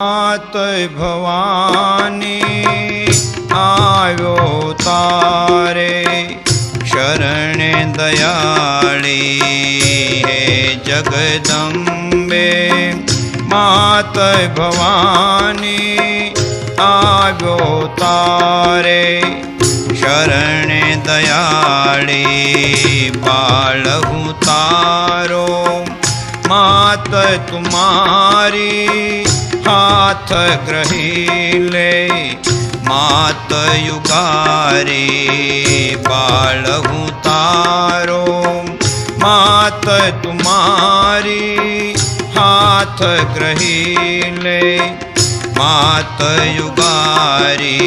मात भवानी आयो तारे शरण दयाली हे जगदम्बे। मात भवानी आयो तारे शरण दयाली बालहु तारो। मात तुम्हारी हाथ ग्रहीले मात युगारी बालहु तारो। मात तुम्हारी हाथ ग्रहीले मात युगारी